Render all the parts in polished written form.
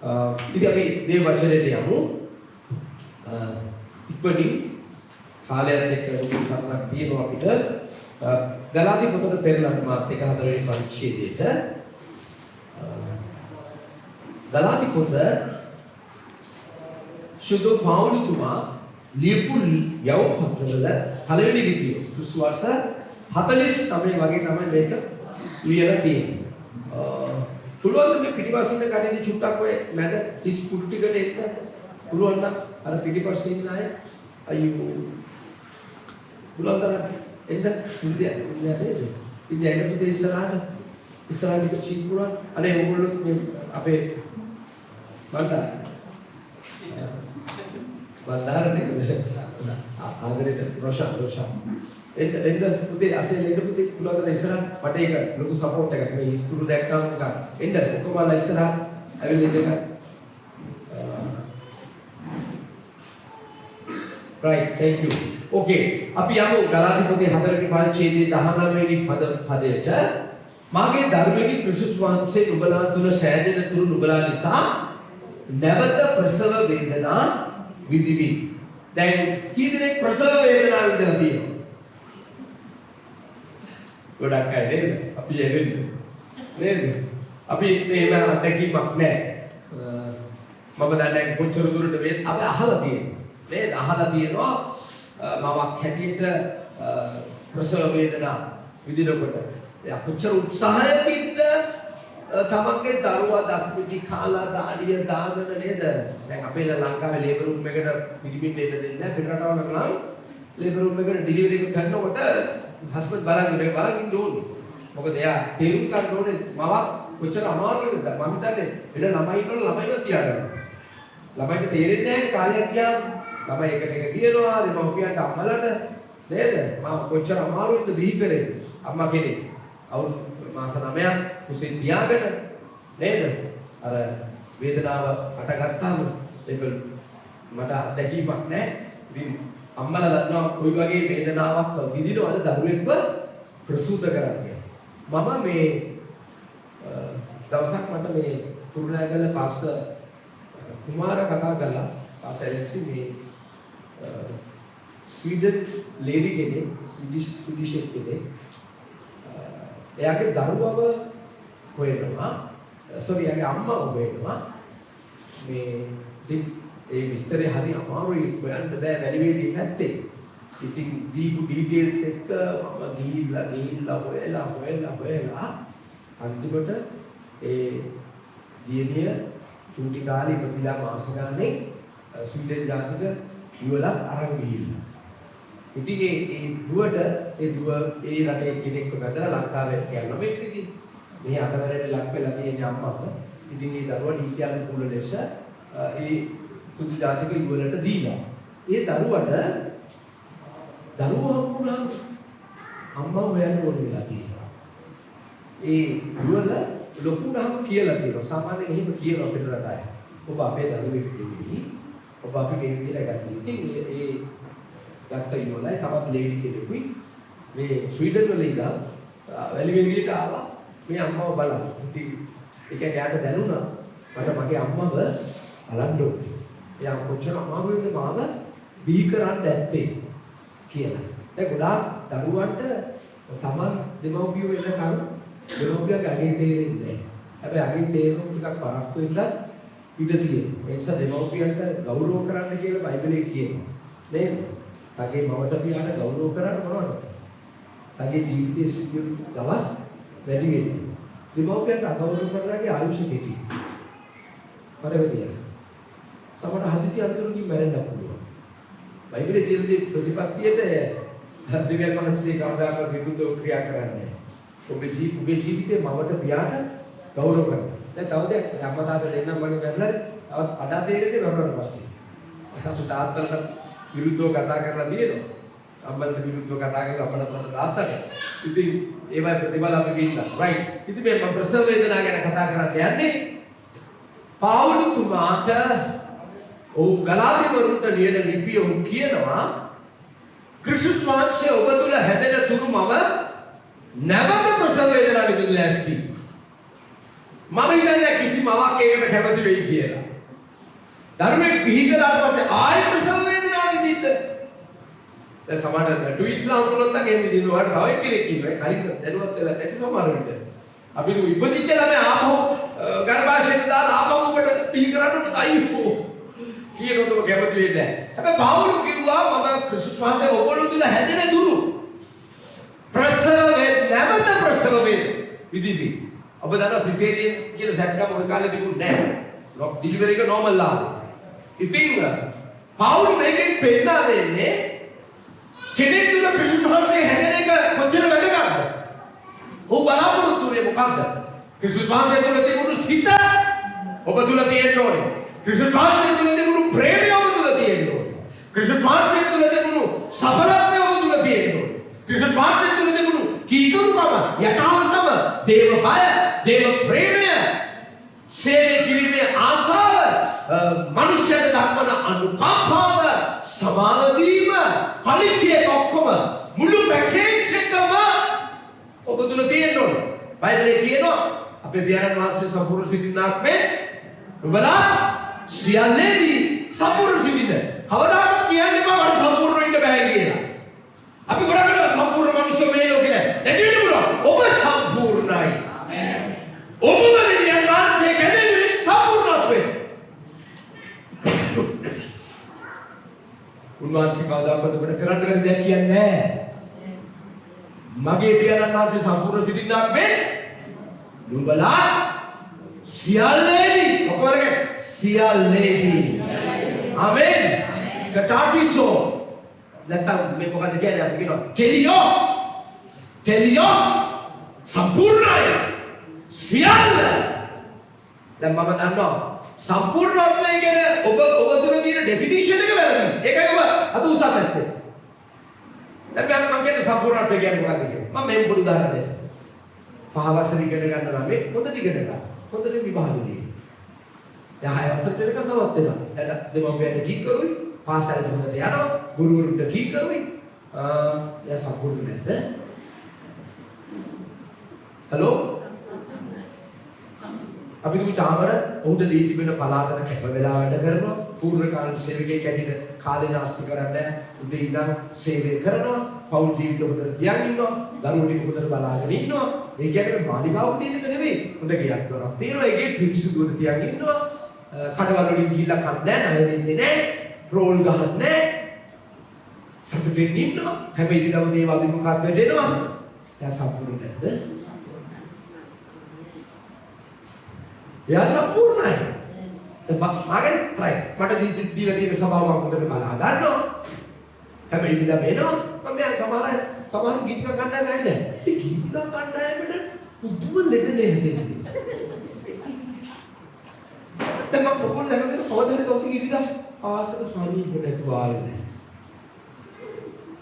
ඉතින් අපි දේ වචනයට යමු. ඉක්මනින් කාලයත් එක්ක ලොකු සම්මතයක් තියෙනවා අපිට. ගලාති පොතට පෙරලන්න මාත් 1 4 වෙනි පරිච්ඡේදයට. ගලාති පොත සුදු පෞලුතුමා ලියපු යව පත්‍රවල පළවෙනි ලිපිය. දුස්වර්ෂ 49 වගේ තමයි මේක ලියලා තියෙන්නේ. පුළුවන් මේ පිටිපස්සින් කඩේදී චුට්ටක් ඔය මැද හිස් කුඩු ටිකට එන්න පුළුවන් නම් අර පිටිපස්සේ ඉන්න අය අයියෝ පුළුවන් තරම් එන්න ඉන්දියා නේද? ඉන්දියා එන්න පිටේ ඉස්සරහට චීපුරා අනේ ඕගොල්ලෝ මේ අපේ බන්දාර නේද? ආදරේට රොෂා එන්න පුතේ අසෙල් එන්න පුතේ පුළුවන් තරම් ඉස්සරහට මට ඒක ලොකු සපෝට් එකක් මේ ඉස්කුරු දැක්කම එන්න ඔක්කොමලා ඉස්සරහට ඇවිල්ලා ඉන්න එක right thank you okay අපි යමු ගලාති පොතේ 4 වෙනි පරිච්ඡේදයේ 19 වෙනි පදයට මාගේ දරුවෙනි ක්‍රිස්තුස් වහන්සේ නුඹලා තුල සෑදෙන තුරු නුඹලා නිසා නැවත ප්‍රසව වේදනා විඳිවි දැන් කී දෙනෙක් ප්‍රසව වේදනා විඳලා තියෙනවා ගොඩක් අය නේද අපි එන්නේ නේද අපි එහෙම අත්දැකීමක් නැහැ මම දන්නේ කොච්චර දුරට වේද අපි අහලා තියෙනවා නේද අහලා තියෙනවා මමක් හැටියට ප්‍රසව වේදනා විඳිනකොට එයා කොච්චර උත්සාහයකින්ද තමන්ගේ දරුවා දස්මිටි කාලා දාඩිය දාගෙන නේද දැන් අපේ ලංකාවේ ලේබර් රූම් එකට පිටිපිට එන්න දෙන්නේ නැහැ පිට රටවල නම් ලේබර් රූම් එකට ඩෙලිවරි එක කරනකොට හස්බන්ඩ් බලන් ඕනේ මොකද එයා තේරුම් ගන්න ඕනේ මමක් කොච්චර අමාරුද මම හිතන්නේ වෙන ළමයි ඉන්නවල ළමයිව තියාගන්න ළමයිට තේරෙන්නේ නැහැ කාලයක් ගියාම ළමයි එකට එක කියනවා දෙමව්පියන්ට අම්මලට නේද මම කොච්චර අමාරුද බිහි කරේ අම්මා කෙනෙක් අවුරුදු මාස 9ක් කුසෙන් තියාගෙන නේද අර වේදනාව අටගත්තාම ඒක මට අත්දැකීමක් නැහැ ඉතින් අම්මලා දන්නවා කොයි වගේ වේදනාවක් විඳිනවද දරුවෙක්ව ප්‍රසූත කරන්නේ මම මේ දවසක් මට මේ කුරුණෑගල පාස්ස කුමාර කතා කළා පාස්ස ඇලෙක්සි මේ ස්වීඩන් ලේඩි කෙනෙක් ස්විඩිෂ් කෙනෙක් එයාගේ දරුවව හොයනවා එයාගේ අම්මව හොයනවා මේ ඉතින් ඒ විස්තරේ හරි අමාරුයි හොයන්න බෑ වැලිවේදී පැත්තේ ඉතින් දීපු ඩීටේල්ස් එක මම ගිහිල්ලා හොයලා අන්තිමට ඒ දියණිය චූටි කාලේ ඉපදිලා මාස ගානේ ස්වීඩන් ජාතික ඉවලක් අරන් ගිහිල්ලා ඉතින් ඒ දුව ඒ රටේ කෙනෙක්ව බඳලා ලංකාවේ යනවා මේක ඉතින් මේ අතවරේ ලක් වෙලා තියෙන අම්මා ඉතින් ඒ දරුවා නීතියන් කුල ලෙස ඒ සුදු ජාතික ඉවලට දීලා ඒ දරුවා හම්බුනහම අම්මා හොයන්න ඕන වෙලා තියෙනවා ඒ ඉවල ලොකුනහම කියලා තියෙනවා සාමාන්‍යයෙන් එහෙම කියනවා අපේ රටේ ඔබ අපේ දරුවෙක් නෙවෙයි ඔබ අපි මේ විදිහට ගත්තා ඉතින් ඒ ගත්ත ඉවලයි තවත් ලේඩි කෙනෙකුයි මේ ස්වීඩන් වල ඉඳලා වැලිවේලියට ආවා මේ අම්මව බලන්න. ඉතින් ඒක එයාට දැනුණා මට මගේ අම්මව බලන්න ඕනේ. එයා කොච්චර අමාරුද මාව බිහි කරන්න ඇත්තේ කියලා. දැන් ගොඩාක් දරුවන්ට තමන් දෙමව්පියෝ වෙනකන් දෙමව්පියන්ගේ අගේ තේරෙන්නේ නැහැ. හැබැයි අගේ තේරුම් ටිකක් පරක්කු වෙලා ඉඳ තියෙනවා. ඒ නිසා දෙමව්පියන්ට ගෞරව කරන්න කියලා බයිබලයේ කියනවා. නේද? තගේ මවට පියාට ගෞරව කරන්න මොනවද? තගේ ජීවිතයේ සිදුවු දවස් වැඩි වෙනවා. දෙමව්පියන්ට අගෞරව කරනගේ ආයුෂ කෙටි. මතක තියාගන්න. සමහර හදිසි අනුතුරකින් මැරෙන්න පුළුවන්. බයිබලයේ තියෙන දේ ප්‍රතිපත්තියට දෙවියන් වහන්සේ කවදාකවත් විරුද්ධව ක්‍රියා කරන්නේ නැහැ. ඔබේ ජීවිතේ මවට පියාට ගෞරව කරන්න. දැන් තව දෙයක් අම්මා තාත්තා දෙන්නම් මගේ මැරෙලානේ. තවත් අඩා තේරෙන්නේ මරුණාට පස්සේ. අපේ තාත්තලට විරුද්ධව කතා කරලා දිනනවා. අම්මලට විරුද්ධව කතා කරලා අපට තාත්තට. ඉතින් ඒවයි ප්‍රතිඵල අපි වින්දා. right. ඉතින් මේ මම ප්‍රසව වේදනා ගැන කතා කරන්න යන්නේ. පාවුලුතුමාට ගලාති වරුන්ට ලියන ලිපිය උන් කියනවා ක්‍රිස්තුස් වහන්සේ ඔබ තුල හැදෙන තුරු මම නැවත ප්‍රසව වේදනා විඳින්න ලෑස්ති. මම හිතන්නේ කිසි මවක් ඒකට කැමති වෙයි කියලා. දරුවෙක් පිහිටලාට පස්සේ ආයෙ ප්‍රසව වේදනාව විඳින්න. දැන් සමහර ට්වීට්ස් ලා වුණොත් නම් එහෙම විඳිනවාට තව එක්කෙනෙක් ඉන්නවා. කලින් දැනුවත් වෙලා නැති සමහර විට. අපි ඉපදිච්ච ළමයා ආපහු ගර්භාෂයට දාලා ආපහු ඔබට පිහි කරන්න උනත් අයියෝ කියනකොට ඔබ කැමති වෙන්නේ නැහැ. හැබැයි පවුල කිව්වා මම ක්‍රිස්තුස් වහන්සේ ඔයගොල්ලෝ තුල හැදෙන දුරු ප්‍රසව නැවත ප්‍රසව විදිහේ ඔබ දන්නා සිසේරියන් කියලා සැකකම ඔය කාලේ තිබුණේ නැහැ. ඩිලිවරි එක නෝමල් ලාද. ඉතින් පවුල මේකෙන් පෙන්නලා දෙන්නේ කෙනෙක් තුල ක්‍රිස්තුස් වහන්සේ හැදෙන එක කොච්චර වැදගත්ද? ඔව් බලාපොරොත්තු වෙන්නේ මොකක්ද? ක්‍රිස්තුස් වහන්සේ තුල තිබුණු සිත ඔබ තුල තියෙන්න ඕනේ. ක්‍රිස්තුස් වහන්සේ තුල තිබුණු ප්‍රේමය ඔබ තුල තියෙන්න ඕනේ. ක්‍රිස්තුස් වහන්සේ තුල තිබුණු සඵලත්වය ඔබ තුල තියෙන්න ඕනේ. ක්‍රිස්තුස් වහන්සේ තුල තිබුණු කීකරුකම, යටහත්කම, දේව බය, දේව ප්‍රේමය, සේවය කිරීමේ ආශාව, මනුෂ්‍යයට දක්වන අනුකම්පාව, සමාන දීම, ක්වොලිටි එක ඔක්කොම මුළු පැකේජ් එකම ඔබ තුල තියෙන්න ඕනේ. බයිබලයේ කියනවා අපේ පියාණන් වහන්සේ සම්පූර්ණ සිටින්නාක් මේ ඔබලා සියල්ලේදී සම්පූර්ණ සිටින්න. කවදාකවත් කියන්න එපා මට සම්පූර්ණ වෙන්න බෑ කියලා. අපි ගොඩක් වෙලාවට සම්පූර්ණ මිනිස්සු මේ ලෝකේ නැති වෙන්න පුළුවන්. ඔබ සම්පූර්ණයි. ආමේන්. ඔබ වලින් වහන්සේ කැදෙන්නේ සම්පූර්ණත්වය. උන්වහන්සේ කවදාකවත් ඔබට කරන්න බැරි දෙයක් කියන්නේ නැහැ. මගේ පියාණන් වහන්සේ සම්පූර්ණ සිටින්නාක් මේ නුඹලා සියල්ලේදී ඔකවලගේ සියල්ලේදී ආමෙන් කටාටිසෝ නැත්නම් මේ මොකද කියන්නේ අපි කියනවා ටෙලියොස් සම්පූර්ණයි සියල්ල. දැන් මම දන්නවා සම්පූර්ණත්වය කියන ඔබ තුල තියෙන ඩෙෆිනිෂන් එක වැරදි. ඒකයි ඔබ අත උසස් නැත්තේ. දැන් මම කියන්නේ සම්පූර්ණත්වය කියන්නේ මොකක්ද කියලා. මම මේ පොඩි උදාහරණ දෙන්නම්. 5 වසර ඉගෙන ගන්න ළමයි හොඳට ඉගෙන ගන්න. හොඳට විභාගෙදී. දැන් 6 වසරට වෙනකන් සමත් වෙනවා. දැන් දෙමව්පියන්ට කී කරුයි? පාසල් හොඳට යනවා. ගුරුවරුන්ට කී කරුයි? දැන් සම්පූර්ණ නැද්ද? හලෝ? අපි දුක චාමර ඔහුට දී තිබෙන පලාතන කැප වෙලා වැඩ කරනවා. පූර්ණ කාල සේවකයෙක් ඇටියට කාලේ නාස්ති කරන්නේ උදේ ඉඳන් සේවය කරනවා. පෞල් ජීවිත හොඳට තියන් ඉන්නවා. දරුවෝ ටික හොඳට බලාගෙන ඉන්නවා. ඒ කියන්නේ මාලිගාවක තියෙන එක නෙවෙයි. හොඳ ගියක් දොරක් තියෙනවා. ඒකේ පිරිසිදුවට තියන් ඉන්නවා. කඩවල වලින් ගිහිල්ලා කන්නේ නැහැ, ණය වෙන්නේ නැහැ. රෝල් ගහන්නේ නැහැ. සතුටින් ඉන්නවා. හැබැයි ඉතින් දේව අභිමුඛත්වයට එනවා. එයා සම්පූර්ණ නැද්ද? එයා සම්පූර්ණයි. මගේ රයිට් මට දීලා තියෙන සභාව මම හොඳට බලා ගන්නවා. හැබැයි ඉතින් මේනවා මම සමහර ගීතික කණ්ඩායම නැහැ. ඒ ගීතික කණ්ඩායමට පුදුම ලෙඩනේ හැදෙන්නේ. දැන් මම ඔක්කොම ලැබෙන කවදාද දවසේ ගීතික ආසට සමීප නැතුවාලේ.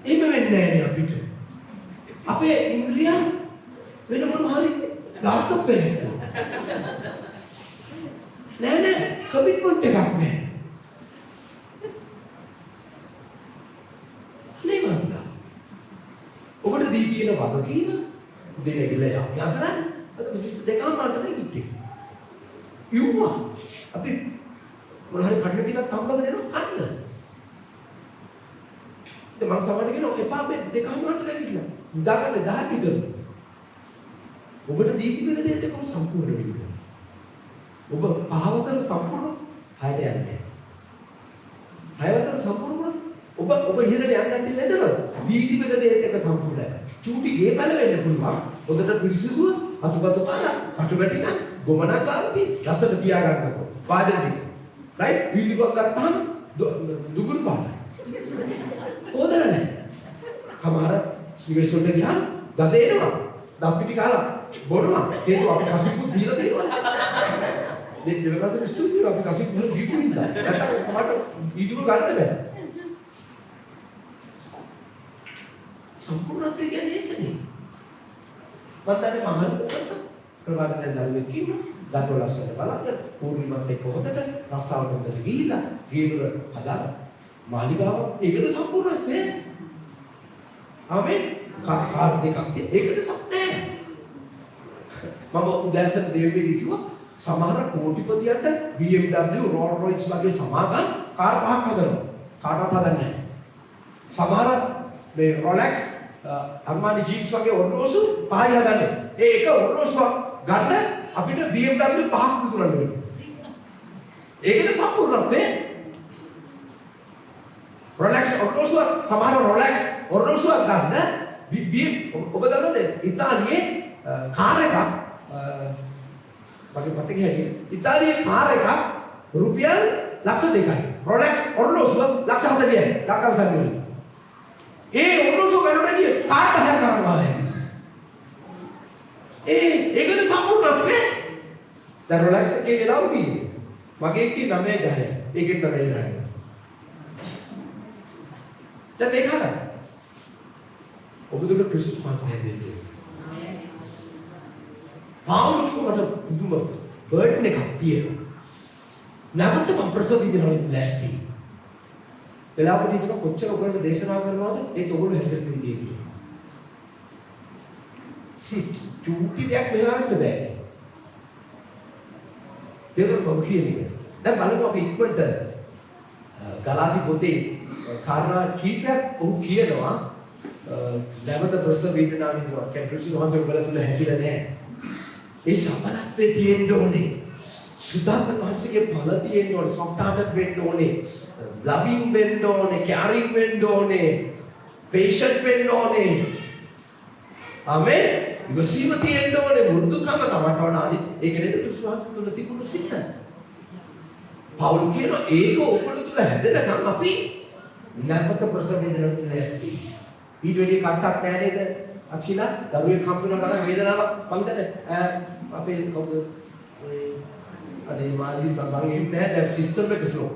එහෙම වෙන්නේ නැහැ අපිට. අපේ ඉන්ද්‍රියන් වෙන මොනවා හරි ලාස්ට් ඔෆ් පෙරිස්. නෑ කමිට්මන්ට් එකක් නෑ. නෙමෙයි. ඔබට දී තියෙන වගකීම දෙන ගිල යා කරන්නේ. අද විශේෂ දෙකම මට නැගිට්ටේ. යුවා අපි මොන හරි කඩන ටිකක් තම්බගෙන එනවා කන්න. ඒ මං සමහරට කියනවා එපා මේ දෙකම මට නැගිටලා. උදාගන්න 10 විතර. ඔබට දී තිබෙන දේ දෙකම සම්පූර්ණ වෙන්න. ඔබ 5 වසර සම්පූර්ණ 6ට යන්නේ. 6 වසර සම්පූර්ණ වුණා. ඔබ ඉහළට යන්නේ නැති නේද? දීති වෙන දේත් එක සම්පූර්ණයි. චූටි ගේ පැල වෙන්න පුළුවන්. හොඳට පිරිසිදුව අතුපතු පාලා කටුමැටි නම් ගොමනක් ගාලා ලස්සට තියා ගන්නකො. වාදන ටික. රයිට්? වීලිවක් ගත්තාම දුගුරු පාටයි. හොදර නැහැ. කමාර ඉවසොල්ට ගියා ගද එනවා. දත් පිටි කාලා බොනවා. ඒක අපි කසිප්පු දීලා දෙනවා. දෙවියන්ගේ ස්ටුඩියෝ අපි කසිප්පු දීපු ඉඳලා. නැත්නම් කොහොමද ඉදුරු ගන්න බෑ. සම්පූර්ණත්වය කියන්නේ ඒකනේ. මන්දනේ මම ප්‍රවාද දැන් දරුවෙක් ඉන්නවා. දරුවෝ ලස්සනට බලන්න පූර්ණිමත් එක්ක හොදට රස්සාවට හොදට ගිහිල්ලා ගේදුර හදාලා මාලිගාව ඒකද සම්පූර්ණත්වය. ආමෙන්. කාර් දෙකක් තියෙන ඒකද සම්පූර්ණ නෑ. මම උදෑසන දෙවියන්ගේ කිව්වා සමහර කෝටිපතියන්ට BMW Rolls Royce වගේ සමාගම් කාර් පහක් හදනවා. කාටවත් හදන්නේ නැහැ. සමහර මේ Rolex Armani jeans වගේ ඔරලෝසු පහයි හදන්නේ. ඒ එක ඔරලෝසුවක් ගන්න අපිට BMW පහක් විකුණන්න වෙනවා. ඒකද සම්පූර්ණත්වය. Rolex ඔරලෝසුවක් සමහර Rolex ඔරලෝසුවක් ගන්න ඔබ දන්නවද ඉතාලියේ කාර් එකක් මගේ මතකයේ හැටියට ඉතාලියේ කාර් එකක් රුපියල් ලක්ෂ 2යි. Rolex ඔරලෝසුව ලක්ෂ 40යි. ලක්ෂ 40යි. ඒ ඔරලෝසුව ගන්නදී කාර් 10ක් කරනවා. ඒකද සම්පූර්ණත්වය. දැන් Rolex එකේ වෙලාව කීයද? මගේ කී 9 10. ඒකෙත් 9 10. දැන් මේක හදන්න. ඔබතුල ක්‍රිස්තුස් වහන්සේ දෙන්නේ. පාවුලට මට පුදුම බර්ඩන් එකක් තියෙනවා. නැවත මම ප්‍රසව විදිනවා ලෑස්ති. වෙලාවට ඉතන කොච්චර ඔයගොල්ලෝ දේශනා කරනවද? ඒක ඔයගොල්ලෝ හැසිරෙන්න විදිය කියලා. චුටි දෙයක් මෙහාට බෑ. තේරුම් ගන්න කියන්නේ. දැන් බලමු අපි ඉක්මනට ගලාති පොතේ කාරණා කීපයක් ඔහු කියනවා නැවත ප්‍රසව වේදනාව විඳිනවා. කියන්නේ ක්‍රිස්තුස් වහන්සේ වල තුල හැදිලා නැහැ. ඒ සම්පන්නත්වයේ තියෙන්න ඕනේ. සුදාපන් වහන්සේගේ ඵල තියෙන්න ඕනේ. soft hearted වෙන්න ඕනේ. loving වෙන්න ඕනේ. caring වෙන්න ඕනේ. patient වෙන්න ඕනේ. ආමෙන්. ඉවසීම තියෙන්න ඕනේ. මුරුදුකම තමයි අනිත් ඒක නේද ක්‍රිස්තුස් වහන්සේ තුල තිබුණු සිත. පවුල් කියනවා ඒක ඔයගොල්ලෝ තුල හැදෙනකම් අපි නැවත ප්‍රසව වේදනාවක් ඉඳලා ඊට වැඩි කට්ටක් නෑ නේද? අක්ෂිලා දරුවෙක් හම්බුනා කරා වේදනාවක් මං හිතන්නේ අපේ කවුද ඔය අනේ මාළි මම ඉන්නේ නෑ දැන් සිස්ටම් එක ස්ලෝ.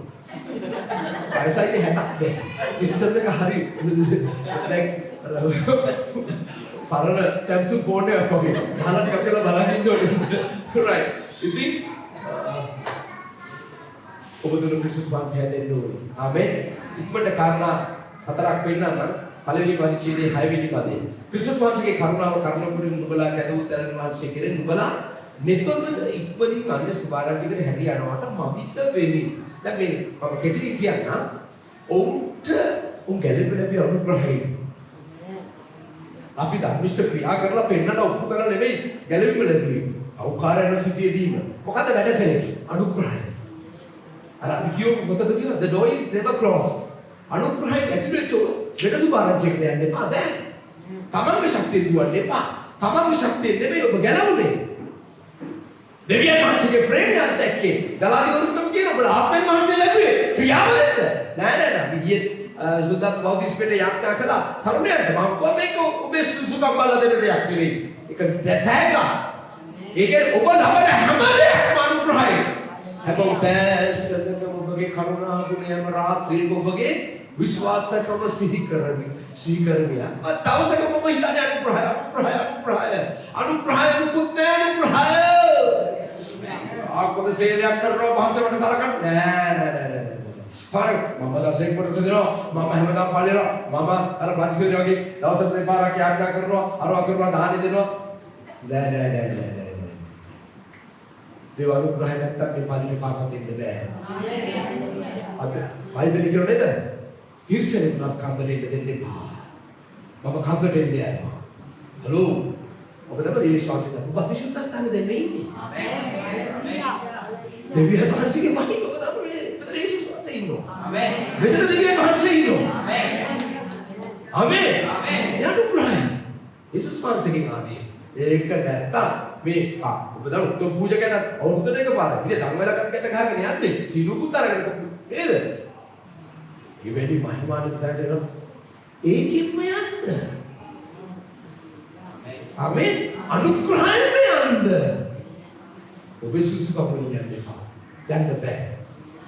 පරිසයිනේ 60ක් දැන් සිස්ටම් එක හරි දැන් පරණ Samsung ෆෝන් එකක් වගේ. දාලා ටිකක් කියලා බලන් ඉන්න ඕනේ. right. ඉතින් ඔබතුල ක්‍රිස්තුස් වහන්සේ හැදෙන්න ඕනේ. ආමෙන්. ඉක්මනට කාරණා හතරක් වෙන්නම්. පළවෙනි පරිච්ඡේදයේ 6 වෙනි පදේ ක්‍රිස්තුස් වහන්සේගේ කරුණාව කරුණාවකින් නුඹලා කැදවූ තරණ වහන්සේ කෙරෙහි නුඹලා නිපමණ ඉක්මනින් අන්‍ය සුභාරංචිකට හැරී යනවාට මවිත වෙමි. දැන් මේ මම කෙටි කියන්නම් ඔවුන්ට උන් ගැලපෙ ලැබිය අනුග්‍රහයි. අපි ධර්මිෂ්ඨ ක්‍රියා කරලා පෙන්නන ඔප්පු කරලා නෙවෙයි ගැලපෙ ලැබුවේ. අවකාරයන සිටියේදීම මොකද වැඩ කළේ? අනුග්‍රහය. අර අපි කියමු මොකද කියනවා the door is never closed. අනුග්‍රහය ඇතුළේ වෙන සුභාරංචිකට යන්න එපා දැන්. තමන්ගේ ශක්තියෙන් දුවන්න එපා. තමන්ගේ ශක්තියෙන් නෙමෙයි ඔබ ගැලවුනේ. දෙවියන් වහන්සේගේ ප්‍රේමයත් දැක්කේ. ගලාතිවරුන්ටම කියන ඔබ ආත්මෙන් වහන්සේ ලැබුවේ ක්‍රියාවලියද? නෑ අපි ගියේ සුදත් බෞද්ධිස්පෙට යාත්‍රා කළා. තරුණයන්ට මම කොහොම මේක ඔබේ සුසුකම් බලලා දෙන්න දෙයක් නෙවෙයි. ඒක තෑග්ගක්. ඒකේ ඔබ ලබන හැම දෙයක්ම අනුග්‍රහයි. හැබැයි තෑස්සක ඔබගේ කරුණා ගුණයම රාත්‍රියේ ඔබගේ විශ්වාසකම සිහි කරමි. දවසක ඔබ හිතන්නේ අනුග්‍රහය මුකුත් නෑ අනුග්‍රහය. ආපද සේවයක් කරනවා භාෂාවට සලකන්නේ නෑ. පාරක් මම දසෙක් කොටස දෙනවා. මම හැමදාම පල්ලේනවා. මම අර පරිසරය වගේ දවසට දෙපාරක් යාඥා කරනවා. අරවා කරනවා දාහනේ දෙනවා. නෑ. ඒ අනුග්‍රහය නැත්තම් මේ පල්ලේ පාරක් දෙන්න බෑ. අද බයිබලෙ කියනවා නේද? තිරසනෙක් නත් කන්දට එන්න දෙන්න එපා. මම කන්දට එන්න යනවා. හලෝ. ඔබ තමයි ඒ ශාස්ත්‍රය. ඔබ අතිශුද්ධ ස්ථානේ දෙන්නේ ඉන්නේ. දෙවියන් වහන්සේගේ මහිම ඔබ තමයි මෙතන යේසුස් වහන්සේ ඉන්නවා. ආමෙන්. මෙතන දෙවියන් වහන්සේ ඉන්නවා. ආමෙන්. යනුග්‍රහය. යේසුස් වහන්සේගෙන් ආවේ. ඒක නැත්තම් මේ ඔබ දැන් උත්තර පූජකයන්ට අවුරුද්දට එකපාරක් ඉතින් ධර්මවලකත් ගැට ගහගෙන යන්නේ සීලුකුත් අරගෙන නේද? ඉවෙලි මහිමාවට තරගෙන ඒකින්ම යන්න. ආමෙන්. අනුග්‍රහයෙන්ම යන්න. ඔබ සුසුකම් වලින් යන්න එපා. යන්න බෑ.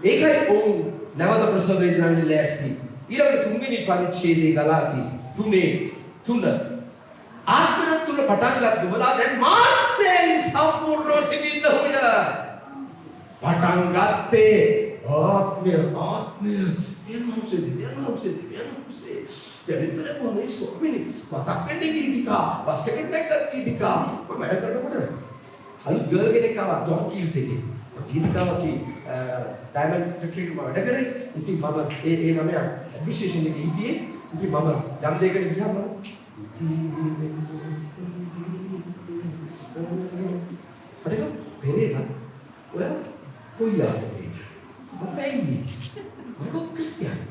ඒකයි ඔවුන් නැවත ප්‍රසව වේදනාවෙන් ලෑස්ති. ඊළඟ තුන්වෙනි පරිච්ඡේදයේ ගලාති 3 ආත්මයක් තුල පටන් ගන්න දුබලා දැන් මාර්ක්සෙන් සම්පූර්ණ සිදින්න හොය. පටන් ගත්තේ ආත්මය එන්නොසේ දෙවියන්සේ මොනේ ස්වාමීනි මතක් වෙන්නේ කීතිකා බස් එකකට නැග්ගත් කීතිකා මම වැඩ කරනකොට අලුත් ගර්ල් කෙනෙක් ආවා ජොන් කීල්ස් එකේ. ගීතිකාවකි ඩයමන්ඩ් ෆැක්ටරි එකේ වැඩ කරේ. ඉතින් මම ඒ ළමයා ඇඩ්මිනිස්ට්‍රේෂන් එකේ හිටියේ. ඉතින් මම යම් දෙයකට ගියාම අරක පෙරේරා ඔය කොයිලානේ මම ඉන්නේ මම ක්‍රිස්තියානි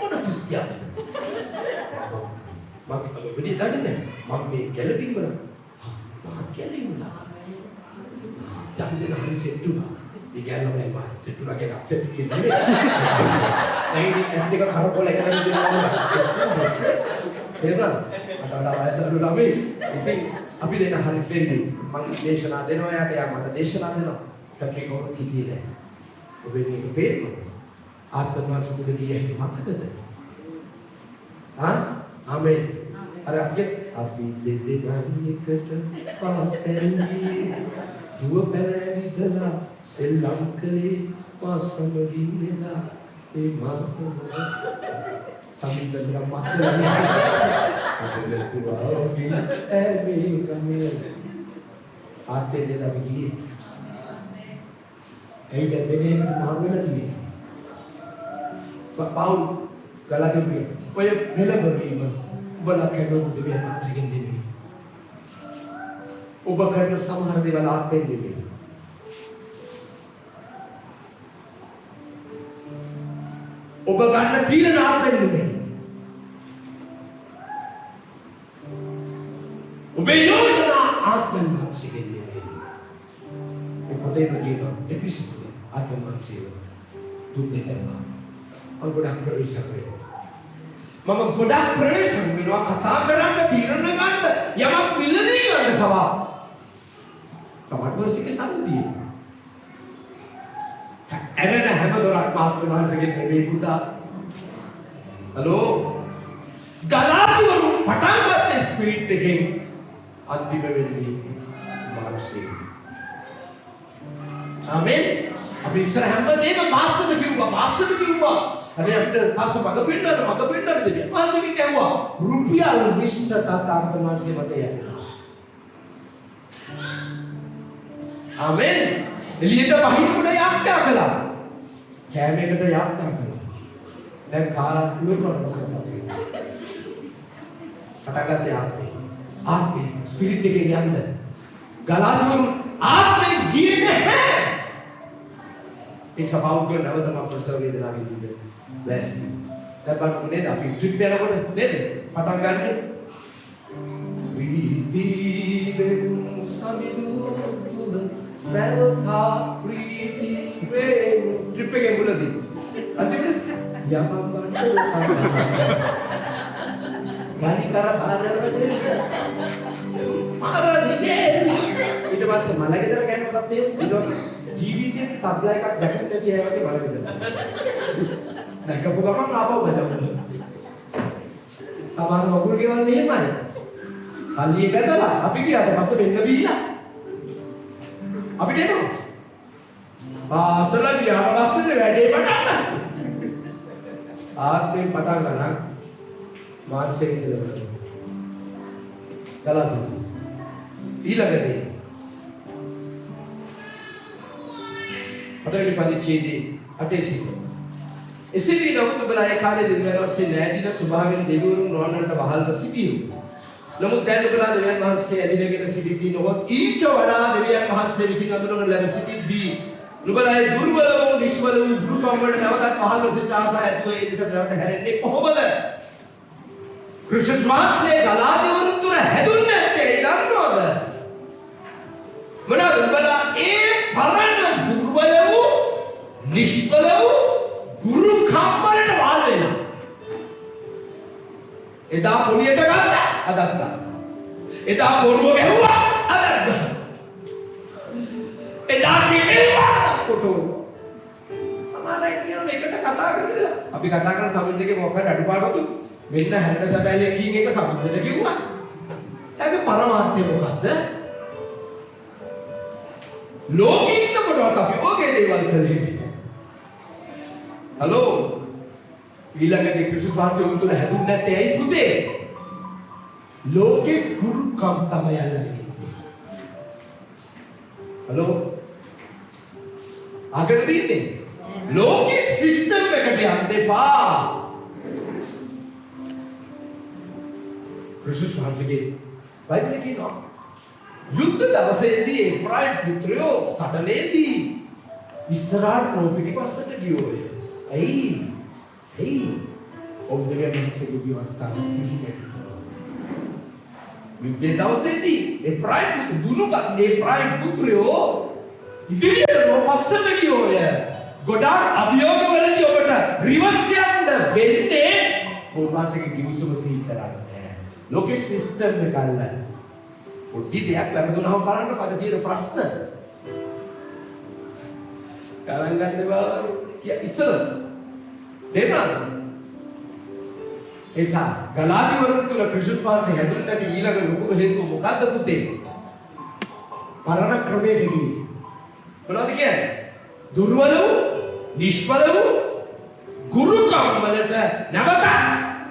මොන ක්‍රිස්තියානි මම වෙඩි දාන්නේ මම මේ ගැලපින් වල මම ගැලපින් වල දැන් හරි සෙට්ටුනා ඒ ගැලම මම සෙට්ටුනා කියන අප්සෙට් කියන්නේ දැන් ඇත්තක කරපොල එකකට දෙනවා තේරුණාද අට වයස අඩු ළමයි ඉතින් අපි දෙන හරි ෆ්‍රෙන්ඩ්ලි මම දේශනා දෙනවා යාට යා මට දේශනා දෙනවා ෆැක්ටරි කොහොමද හිටියේ ඔබේ මේක පේනවා ආත්මවාස තුල ගියේ මතකද ආමෙන් අර අපි දෙදෙනා එකට පාසල් ගියේ දුව පැරවිදලා සෙල්ලම් කලේ පාසම ගින්නලා ඒ මාතෘ සමින්දලා මතකද අදල තුරාවි ඇමේ ගමේ ආතේ දෙලා ගියේ ඒ දෙන්නේ මාරු වෙලා තියෙන්නේ පවුල් ගලකින් ඔය හෙලබවීම ඔබලා කැදෝ දෙවියන් මාත්‍රිකින් දෙන්නේ ඔබ කරන සමහර දේවල් ආත්මෙන් නෙමෙයි ඔබ ගන්න තීරණ ආත්මෙන් නෙමෙයි ඔබේ යෝජනා ආත්මෙන් මාත්‍රිකින් නෙමෙයි ඒ පොතේ කියනවා එපිසෝඩ් ආත්මෙන් මාත්‍රිකින් දුක් දෙන්නවා මම ගොඩක් ප්‍රවේශම් වෙනවා කතා කරන්න තීරණ ගන්න යමක් මිලදී ගන්න පවා සමහරවිට සම්මුතිය එරෙන හැම දොරක් මාත්‍ර වහන්සේගෙන් නෙමෙයි පුතා හලෝ ගලාතිවරු පටන් ගන්න ස්පිරිට් එකෙන් අන්තිම වෙන්නේ මානසික ආමෙන් අපි ඉස්සර හැමදේම මාස්සට කිව්වා අර අපිට පාස මග පෙන්නන්න දෙවියන් වහන්සේ කිව්වා රුපියල් 20ක් තාත්තන්වන්සේ මට යන්නවා ආමෙන් එළියට බහිනකොට යාත්‍රා කළා කෑමකට යාත්‍රා කළා දැන් කාලා කුලපරමසත් අපි කටගත ආත්මේ ස්පිරිට් එකේ යන්න ගලාදිවරු ආත්මේ ගියේ නැහැ ඒක සපෞද්ගල නැවත මම ප්‍රසව වේදනාව විඳින්න ලෑස්ති. දැන් බලන්න නේද අපි ට්‍රිප් යනකොට නේද පටන් ගන්න. විදීවෙන් සමිදුතුල ස්වරතා ප්‍රීති වේ ට්‍රිප් එකේ මුලදී. අන්තිමට යමම්බන්ට සාගත. ගානි කර බලනකොට මාරදිනේ ඊට පස්සේ මලගෙදර ගන්නකොටත් ඊට පස්සේ ජීවිතේ තබ්ලා එකක් දැකන්න නැති අය වගේ මලගෙදර. දැකපු ගමන් ආපහු බසවුන. සමහර වකුල් ගෙවල් එහෙමයි. කල්ලිය බැදලා අපි ගියාට පස්සේ වෙන්න බීලා. අපිට එනවා. පාතල ගියාට පස්සේ වැඩේ පටන් ගන්නවා. ආත්මේ පටන් ගන්න මානසික කෙලවර. ගලතු. ඊළඟදී හතරවෙනි පරිච්ඡේදයේ 8 සිට එසේ වී නමුත් ඔබලා ඒ කාලේ දෙවියන් වහන්සේ නෑදින ස්වභාවයෙන් දෙවිවරුන් නොවන්නට වහල්ව සිටියු. නමුත් දැන් ඔබලා දෙවියන් වහන්සේ ඇදිනගෙන සිටිදී නොහොත් ඊට වඩා දෙවියන් වහන්සේ විසින් අඳුරන ලැබ සිටිදී ඔබලා ඒ දුර්වල වූ නිෂ්වල වූ දුරුකම් වලට නැවතත් වහල්ව සිට ආසා ඇතුව ඒ දෙස නැවත හැරෙන්නේ කොහොමද? ක්‍රිස්තුස් වහන්සේ ගලාතිවරුන් තුර හැදුන්නේ නැත්තේ දන්නවද? මොනවාද ඔබලා ඒ පරණ දුර්වල වූ නිෂ්වල වූ ගුරු කම්මලට වාල් වෙනවා. එදා පොලියට ගත්තා. එදා බොරුව ගැහුවා අදත්තා. එදා කිව්වා කොටෝ. සමානයි කියන එකට කතා කරලා අපි කතා කරන සමින් දෙකේ මොකක්ද අඩුපාඩුවක් මෙන්න හැරෙන තැබැලේ කින් එක සමින්දට කිව්වා. ඒකේ පරමාර්ථය මොකද්ද? ලෝකෙ ඉන්නකොට අපි ඔගේ දේවල් කරේ. හලෝ ඊළඟට ක්‍රිස්තුස් වහන්සේ උතුර හැදුන්නේ නැත්තේ ඇයි පුතේ? ලෝකේ කුරුකම් තමයි අල්ලගෙන. හලෝ අගට දින්නේ ලෝකේ සිස්ටම් එකට යන්න එපා. ක්‍රිස්තුස් වහන්සේගේ බයිබලයේ කියනවා යුද්ධ දවසේදී එෆ්‍රායිම් පුත්‍රයෝ සටනේදී ඉස්සරහට පිටිපස්සට ගියෝය. ඇයි ඔබ දෙවියන්ගේ විවස්ථාව සිහි නැති කරනවා. යුද්ධ දවසේදී එෆ්‍රායිම් පුත්‍රයෝ ඉදිරියට පස්සට ගියෝය. ගොඩාක් අභියෝගවලදී ඔබට රිවර්ස් යන්න වෙන්නේ ඔබගේ ගිවිසුම සිහි කරන්න. ලෝකේ සිස්ටම් එක අල්ලන්න. පොඩි දෙයක් වැරදුනහම බලන්න පද තියෙන ප්‍රශ්න. ගණන් ගන්න බෑ ඉස්සර. දෙන්නා. එසා ගලාදිවරුන් තුල ක්‍රිස්තුස් වහන්සේ හැදුන්නේ නැති ඊළඟ ලොකුම හේතුව මොකද්ද පුතේ? පරණ ක්‍රමයට ගියේ. මොනවද කියන්නේ? දුර්වල වූ, නිෂ්ඵල වූ ගුරුකම් වලට නැවත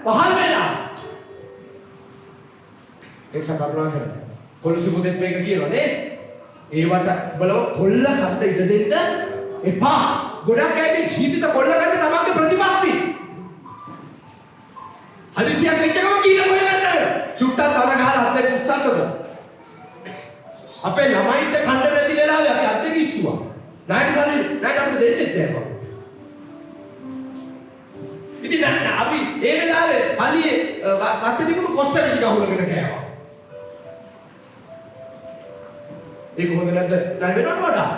පහළ වෙනවා. එක්සම් කරුණා කරලා කොළසි පුතෙක් මේක කියනවා නේ. ඒවට බලව කොල්ල හත්ත ඉඩ දෙන්න එපා. ගොඩක් අයගේ ජීවිත කොල්ල ගන්න තමන්ගේ ප්‍රතිපත්ති. හදිසියක් එක්කම කියලා හොයගන්න. චුට්ටක් තන ගහලා අද්දේ උස්සන්නකො. අපේ ළමයින්ට කණ්ඩ නැති වෙලාවේ අපි අද්දේ කිස්සුවා. ණයට අපිට දෙන්නෙත් නැහැ. ඉතින් අපි ඒ වෙලාවේ පල්ලියේ වත්තේ තිබුණු කොස්සට ටික අහුලගෙන කෑවා. ඒක හොඳ නැද්ද? ණය වෙනවට වඩා.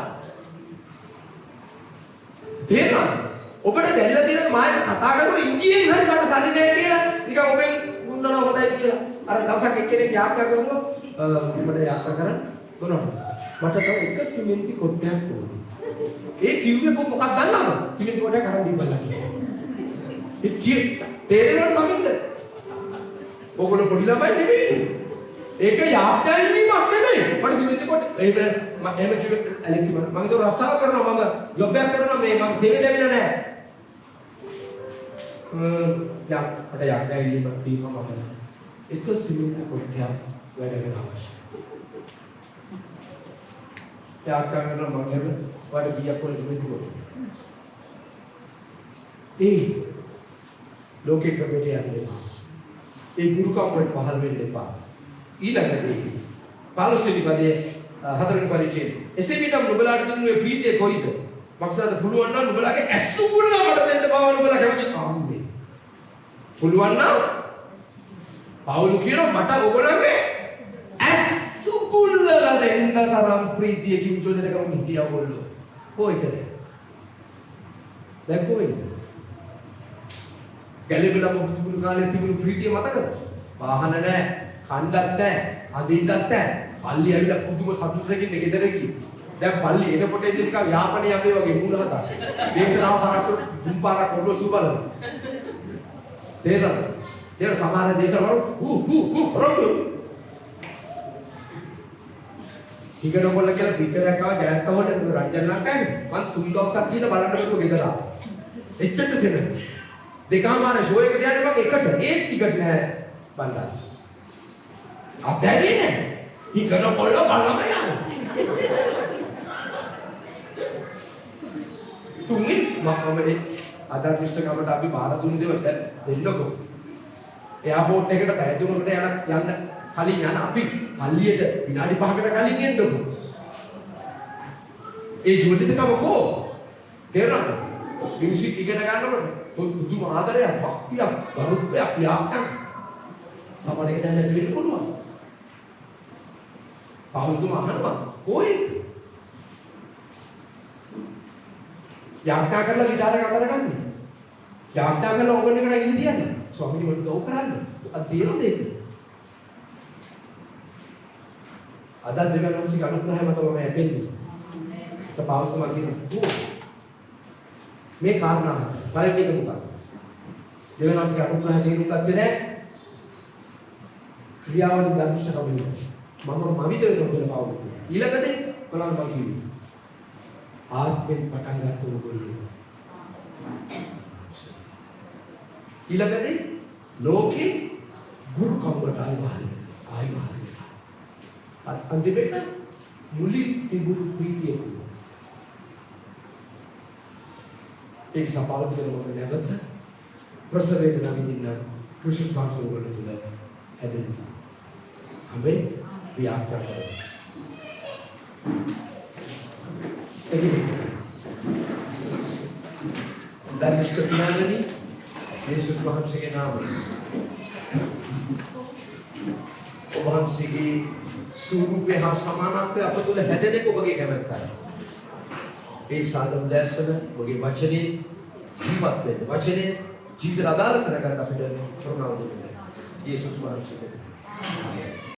තේරෙනවද? ඔබට දැල්ලා තියෙන මායක කතා කරනකොට ඉංග්‍රීසියෙන් හරි මට සල්ලි නැහැ කියලා නිකන් ඔබෙන් උන්නනවා හොඳයි කියලා. අර දවසක් එක්කෙනෙක් යාත්‍රා කරනවා මට යාත්‍රා කරන්න මොනවද? මට තව එක සිමෙන්ති කොටයක් ඕනේ. ඒ කිව්වේ මොකක්ද දන්නවද? සිමෙන්ති කොටයක් අරන් දීපල්ලා කියලා. ඒ තේරෙනවද සමින්ද? ඕගොල්ලෝ පොඩි ළමයි නෙමෙයි. ඒක යාත්‍රායිලීමක් නෙමෙයි. මට සිමෙන්ති කොට එහෙම කිව්වේ ඇලෙක්සි මම ඒක රස්සාව කරනවා මම ජොබ් එකක් කරනවා මේ මම සේවයට ඇවිල්ලා නැහැ. මට යාත්‍රායිලීමක් තියෙනවා මම. එක සිමෙන්ති කොටයක් වැඩගෙන අවශ්‍යයි. යාත්‍රා කරනවා මම එහෙම වඩ ගියක් වල සිමෙන්ති කොට. ලෝකේ ක්‍රමයට යන්න එපා. ඒ ගුරුකම් වලට පහළ වෙන්න එපා. ඊළඟදී 15 වෙනි පදයේ 4 වෙනි පරිච්ඡේදය. එසේ විටම නුඹලාට දුන්නේ ප්‍රීතිය කොයිද? මක්සද පුළුවන් නම් නුඹලාගේ ඇසුගුල්ල මට දෙන්න බව නුඹලා කැමති. ආම්මේ. පුළුවන් නම් පවුල් කියනවා මට ඔයගොල්ලන්ගේ ඇසුගුල්ල දෙන්න තරම් ප්‍රීතියකින් ජොලියකම හිටියා ඔයගොල්ලෝ. කොයිද? දැන් කොයිද? ගැලේබලා පුතුගුරු කාලේ තිබුණු ප්‍රීතිය මතකද? වාහන නැහැ, කන්දක් නැහැ, අදින්නත් නැහැ. පල්ලි ඇවිල්ලා පුදුම සතුටකින් ගෙදරකින්. දැන් පල්ලි එනකොට ඉතින් නිකන් යාපනයේ අපි වගේ මූණ හදා. දේශනාව කරාට දුම් පාරක් ඔළුව සූ බලනවා. තේරෙනවද? සමහර දේශවල රොටු. ඉගෙන කොල්ල කියලා පිටරයක් ආව ජයන්ත හොල්ලේ රංජන් ලංකාවේ මං තුන් දවසක් ගිහින් බලන්න බැලුව ගෙදර. එච්චරට සෙනග. දෙකමාර ෂෝ එකට යන්නේ මම එකට ඒත් ටිකට් නෑ බණ්ඩාර. අතෑරියේ නෑ. ඉගෙන කොල්ල බලම යනවා. තුන්වෙනි මම මේ අදාර්මිෂ්ඨකමට අපි බාර දුන්න දේවල් දෙන්නකො. එයාපෝට් එකට පැය තුනකට යන්න කලින් යන අපි පල්ලියට විනාඩි 5කට කලින් එන්නකො. ඒ ජොලිතකම කො? තේරෙනවද? මියුසික් ඉගෙන ගන්නකොට පුදුම ආදරයක්, භක්තියක්, ගරුත්වයක් යාක්කක් සමහරක දැන් නැති වෙන්න පුළුවන්. පහුතුම අහනවා කොහෙද? යාක්කා කරලා ගිටාර එක අතර ගන්න. යාක්කා කරලා ඕගන් එකට ඉලි තියන්න. ස්වාමීනි මට දෝ කරන්න. අද තේරෙනවද ඒක? අද දෙවියන්ගේ අනුග්‍රහය මත මම හැපෙන්නේ. පහුතුම කියනවා මේ කාරණා පළවෙනි එක මොකක්ද? දෙවියන්ගේ අනුග්‍රහය තේරුම් ගත්තේ නැහැ. ක්‍රියාවලින් ධර්මිෂ්ඨකම වෙනවා. මම මවිත වෙනවා කියලා පාවුල. ඊළඟදී බලන්න මම කිව්වේ. ආත්මෙන් පටන් ගන්න ඕගොල්ලෝ. ඊළඟදී ලෝකේ ගුරු කම්බට ආයි වහල්. අන්තිමට මුලි තිබුණු ප්‍රීතිය කුමක්ද? ඒක සපාල් කරනකොට නැවත ප්‍රසව වේදනා විඳින්න ක්‍රිස්තුස් වහන්සේ උගල තුල හැදෙනවා. අපි ප්‍රාර්ථනා කරමු. ධර්මිෂ්ඨ පියාණනි යේසුස් වහන්සේගේ නාමයෙන් ඔබ වහන්සේගේ ස්වරූපය හා සමානත්වය අප තුළ හැදෙන එක ඔබගේ කැමැත්තයි. ඒ සාධම් දැසන ඔබගේ වචනේ ජීවත් වෙන්න වචනේ ජීවිත අදාළ කරගන්න අපිට කරුණාව දෙන්න. යේසුස් වහන්සේ